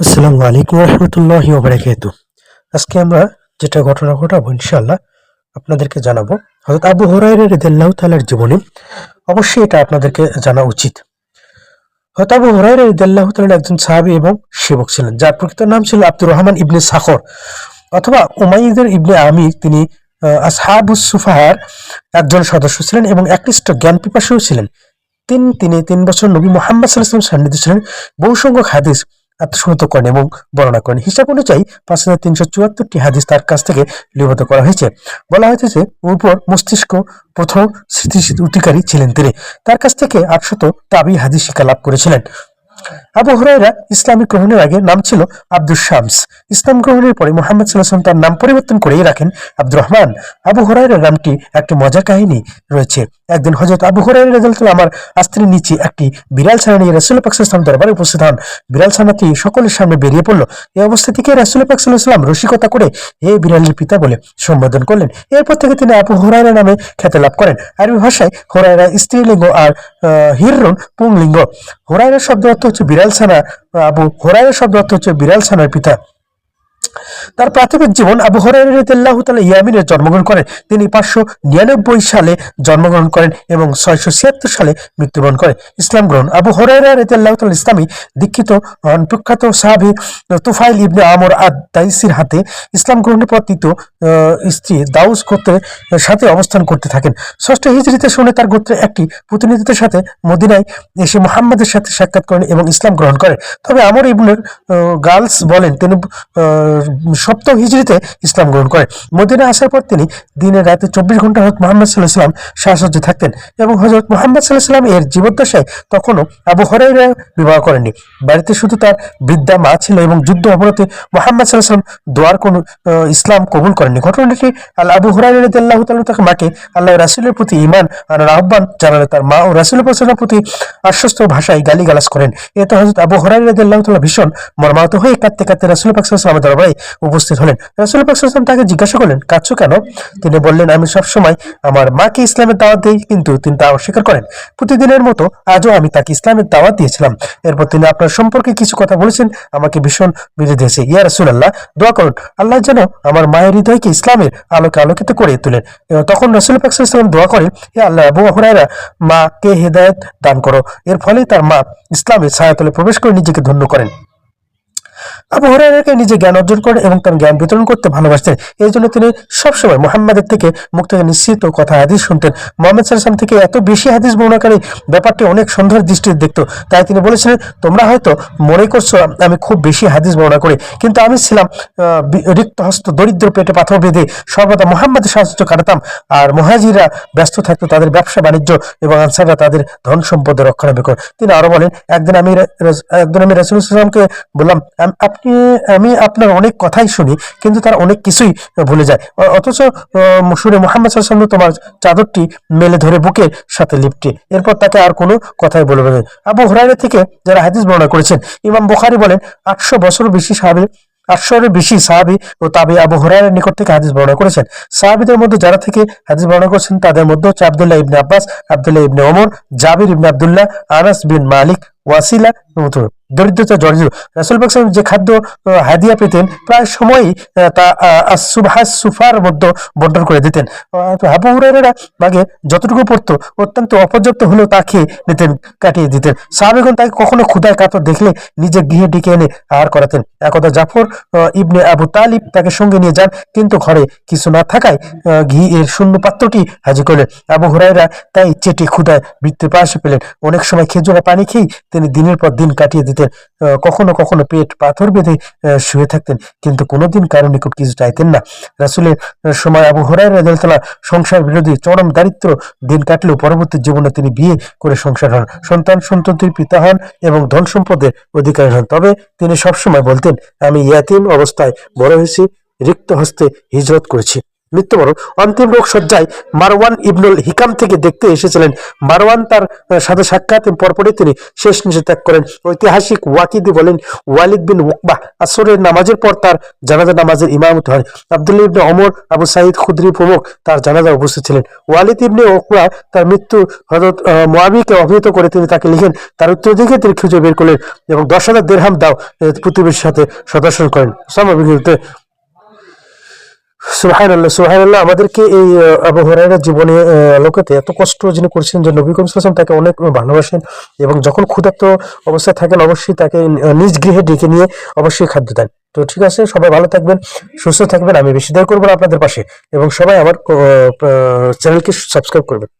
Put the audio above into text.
আসসালামু আলাইকুম রহমতুল্লাহি ওবারাকাতু। আজকে আমরা যেটা ঘটনা ঘটাবো ইনশাআল্লাহ আপনাদেরকে জানাবো হযরত আবু হুরায়রা রাদিয়াল্লাহু তাআলার জীবনী। অবশ্যই এটা আপনাদেরকে জানা উচিত। হযরত আবু হুরায়রা রাদিয়াল্লাহু তাআলা একজন সাহাবী এবং সেবক ছিলেন, যার প্রকৃত নাম ছিল আব্দুর রহমান ইবনে সাখর অথবা উমাইয়্যিদের ইবনে আমির। তিনি আসহাবুস সুফাহার একজন সদস্য ছিলেন এবং একনিষ্ঠ জ্ঞান পিপাসুও ছিলেন। তিনি ৩ বছর নবী মুহাম্মদ সাল্লাল্লাহু আলাইহি ওয়াসাল্লাম সান্নিধ্যে ছিলেন। বহু সংখ্যক হাদিস আত্মসমর্থ করেন এবং বর্ণনা করেন। হিসাব অনুযায়ী ৫,৩৭৪টি হাদিস তার কাছ থেকে লিপিবদ্ধ করা হয়েছে। বলা হয়েছে যে উপর মস্তিষ্ক প্রথম স্মৃতি অধিকারী ছিলেন তিনি। তার কাছ থেকে ৮০০ তাবী হাদিস শিক্ষা লাভ করেছিলেন। আবু হুরায়রা ইসলামিক গ্রহণের আগে নাম ছিল আব্দুস শামস। ইসলাম গ্রহণের পরে মুহাম্মদ সাল্লাল্লাহু আলাইহি ওয়াসাল্লাম তার নাম পরিবর্তন করেই রাখেন আব্দুর রহমান। আবু হুরায়রার নামটি একটি মজার কাহিনী রয়েছে। একদিন হযরত আবু হুরায়রা রাদিয়াল্লাহু তাআলা আমার আস্তির নিচে একটি বিড়াল ছানা নিয়ে রাসূল পাক সাল্লাল্লাহু আলাইহি ওয়াসাল্লাম দরবারে উপস্থিত হন। বিড়াল ছানাটি সকলের সামনে বেরিয়ে পড়ল। এই অবস্থা থেকে রাসূল পাক সাল্লাল্লাহু আলাইহি ওয়াসাল্লাম রসিকতা করে হে বিড়ালের পিতা বলে সম্বোধন করলেন। এরপর থেকে তিনি আবু হুরায়রা নামে খ্যাতি লাভ করেন। আরবি ভাষায় হুরায়রা স্ত্রীলিঙ্গ আর হিররুন পুংলিঙ্গ। হুরায়রা শব্দ অর্থ হচ্ছে বিড়াল ছানা। আবু হুরায়রা শব্দ অর্থ হচ্ছে বিড়াল ছানার পিতা। তার প্রাথমিক জীবন আবু হুরায়রা রাদিয়াল্লাহু তাআলা ইয়ামিনে জন্মগ্রহণ করেন। তিনি ৫৯৯ সালে জন্মগ্রহণ করেন এবং ৬৭৬ সালে মৃত্যুবরণ করেন। ইসলাম গ্রহণ আবু হুরায়রা রাদিয়াল্লাহু তাআলা ইসলামী দীক্ষিত হন প্রখ্যাত সাহাবী তুফাইল ইবনে আমর আদ-দাইসির হাতে। ইসলাম গ্রহণের পর তৃতীয় স্ত্রী দাউস গোত্রের সাথে অবস্থান করতে থাকেন। ৬ষ্ঠ হিজরীতে শুনে তার গোত্রের একটি প্রতিনিধিদের সাথে মদিনায় এসে মুহাম্মাদের সাথে সাক্ষাৎ করেন এবং ইসলাম গ্রহণ করেন। তবে আমর ইবনুল গালস বলেন তিনি ৭ম হিজরীতে ইসলাম গ্রহণ করেন। মদিনায় আসার পর তিনি দিনে রাতে ২৪ ঘন্টা হযরত মুহাম্মদ সাল্লাল্লাহু আলাইহি ওয়াসাল্লাম সাহচর্যে থাকতেন এবং হযরত মুহাম্মদ সাল্লাল্লাহু আলাইহি ওয়াসাল্লাম এর জীবদ্দশায় তখনও আবু হুরায়রা বিবাহ করেননি। বাড়িতে শুধু তার বৃদ্ধা মা ছিল এবং যুদ্ধ অবরোধে মুহাম্মদ সাল্লাল্লাহু আলাইহি ওয়াসাল্লাম দোয়ার কোন ইসলাম কবুল করেননি। ঘটনাটি আবু হুরায়রা রাদিয়াল্লাহু তাআলা তার মাকে আল্লাহর রাসূলের প্রতি ঈমান আনার আহ্বান জানালে তার মা ও রাসূলের প্রতি আশ্বস্ত ভাষায় গালিগালাজ করেন। এতে হযরত আবু হুরায়রা রাদিয়াল্লাহু তাআলা ভীষণ মর্মাহত হয়ে কাঁদতে কাঁদতে রাসূল পাক সাল্লাল্লাহু আলাইহি ওয়াসাল্লামের দরবারে উপস্থিত হলেন। রাসূল পাক সাল্লাল্লাহু আলাইহি ওয়াসাল্লাম তাকে জিজ্ঞাসা করলেন, কাঁদছো কেন? তিনি বললেন, আমি সবসময় আমার মাকে ইসলামের দাওয়াত দিই, কিন্তু তিনি তা অস্বীকার করেন। প্রতিদিনের মতো আজও আমি তাকে ইসলামের দাওয়াত দিয়েছিলাম। এরপর তিনি আপনার সম্পর্কে কিছু কথা বলেছেন, আমাকে ভীষণ বেঁধে দিয়েছে। ইয়া রাসূলুল্লাহ, দোয়া করুন আল্লাহ যেন আমার মায়ের হৃদয়কে ইসলামের আলোকে আলোকিত করে তোলেন। তখন রাসূল পাক সাল্লাল্লাহু আলাইহি ওয়াসাল্লাম দোয়া করেন, হে আল্লাহ, আবু হুরায়রা মাকে হেদায়েত দান করো। এর ফলে তার মা ইসলামের ছায়াতলে প্রবেশ করে নিজেকে ধন্য করেন। আবু হুরায়রাকে নিজে জ্ঞান অর্জন করেন এবং তার জ্ঞান বিতরণ করতে ভালোবাসতেন। এই জন্য তিনি সবসময় মুহাম্মাদের থেকে মুখ থেকে নিশ্চিত কথা হাদিস শুনতেন। মুহাম্মদ সাল্লাল্লাহু আলাইহি ওয়াসাল্লাম থেকে এত বেশি হাদিস বর্ণনাকারী ব্যাপারটি অনেক সন্দেহের দৃষ্টিতে দেখত। তাই তিনি বলেছিলেন, তোমরা হয়তো মনে করছো আমি খুব বেশি হাদিস বর্ণনা করি, কিন্তু আমি ছিলাম রিক্ত হস্ত, দরিদ্র, পেটে পাথর বেঁধে সর্বদা মুহাম্মাদের সাহায্য কাটাতাম। আর মুহাজিরা ব্যস্ত থাকতো তাদের ব্যবসা বাণিজ্য এবং আনসাররা তাদের ধন সম্পদের রক্ষণাবেক্ষণ। তিনি আরো বলেন, একদিন আমি রাসূলুল্লাহ সাল্লাল্লাহু আলাইহি ওয়াসাল্লামকে বললাম, আমি আপনার অনেক কথাই শুনি, কিন্তু তার অনেক কিছুই ভুলে যায়, অথচ শুনে মুহাম্মদ সাল্লাল্লাহু আলাইহি ওয়াসাল্লাম তোমার চাদরটি মেলে ধরে বুকের সাথে লিপটে। এরপর তাকে আর কোনো কথাই বলবে না। আবু হুরায়রা থেকে যারা হাদিস বর্ণনা করেছেন, ইমাম বুখারী বলেন ৮০০ বেশি সাহাবী ও তাবী আবু হুরায়রার নিকট থেকে হাদিস বর্ণনা করেছেন। সাহাবীদের মধ্যে যারা থেকে হাদিস বর্ণনা করেছেন তাদের মধ্যে হচ্ছে আব্দুল্লাহ ইবনে আব্বাস, আব্দুল্লাহ ইবনে ওমর, জাবির ইবনে আব্দুল্লাহ, আনাস বিন মালিক, ওয়াসিলা। দরিদ্রতা জর্জরিত রাসূল পাক সাল্লাল্লাহু আলাইহি ওয়াসাল্লাম যে খাদ্য হাদিয়া পেতেন প্রায় সময়ই তা সুফার মধ্যে বন্টন করে দিতেন। আবু হুরায়রা আগে যতটুকু পড়তো অত্যন্ত অপর্যাপ্ত হলেও তা খেয়ে নিতেন, কাটিয়ে দিতেন। সাহাবীগণ তাকে কখনো ক্ষুধায় কাতর দেখলে নিজে গৃহে ডেকে এনে আহার করাতেন। একদা জাফর ইবনে আবু তালিব তাকে সঙ্গে নিয়ে যান, কিন্তু ঘরে কিছু না থাকায় ঘি এর শূন্য পাত্রটি হাজির করলেন। আবু হুরায়রা তাই চেটে ক্ষুধায় মৃত্যুর পাশে পেলেন। অনেক সময় খেজুরা পানি খেয়ে তিনি দিনের পর দিন কাটিয়ে দিতেন। কখনো কখনো পেট পাথর বেঁধে শুয়ে থাকতেন, কিন্তু কোনোদিন কারো নিকট কিছু চাইতেন না। রাসূলের সময় আবু হুরায়রা রাদিয়াল্লাহু তাআলা সংসার বিরোধী চরম দারিদ্র দিন কাটলেও পরবর্তী জীবনে তিনি বিয়ে করে সংসার হন, সন্তান সন্ততির পিতা হন এবং ধন সম্পদের অধিকারী হন। তবে তিনি সবসময় বলতেন, আমি ইয়াতীম অবস্থায় বড় হয়েছি, রিক্ত হস্তে হিজরত করেছি। মৃত্যুবরণ। অন্তিম রোগ সজ্জায় মারওয়ান ইবনুল হিকাম থেকে দেখতে এসেছিলেন। মারওয়ান তার সাথে সাক্ষাৎ পরপরই তিনি শেষ নিঃশ্বাস ত্যাগ করেন। ঐতিহাসিক ওয়াকিদি বলেন, ওয়ালিদ বিন উকবাহ আসরের নামাজের পর তার জানাজা নামাজের ইমামতি হয়। আব্দুল্লাহ ইবনে ওমর, আবু সাঈদ খুদরি প্রমুখ তার জানাজা উপস্থিত ছিলেন। ওয়ালিদ ইবনে উকবাহ তার মৃত্যু হযরত মুআবিয়াকে অবহিত করে তিনি তাকে লিখেন, তার উত্তরাধিকারী তিনি খুঁজে বের করলেন এবং 10,000 দিরহাম দাও প্রতিবেশীর সাথে সদর্শন করেন। সুবহানাল্লাহ, সুবহানাল্লাহ। আমাদেরকে এই আবু হুরায়রার জীবনে লোকেতে এত কষ্ট যিনি করেছেন যে নবী করিম সাল্লাল্লাহু আলাইহি ওয়াসাল্লাম তাকে অনেক ভালোবাসেন এবং যখন ক্ষুধার্ত অবস্থায় থাকেন অবশ্যই তাকে নিজ গৃহে ডেকে নিয়ে অবশ্যই খাদ্য দেন। তো ঠিক আছে, সবাই ভালো থাকবেন, সুস্থ থাকবেন। আমি বেশি দেরি করবো না আপনাদের পাশে, এবং সবাই আমার চ্যানেলকে সাবস্ক্রাইব করবেন।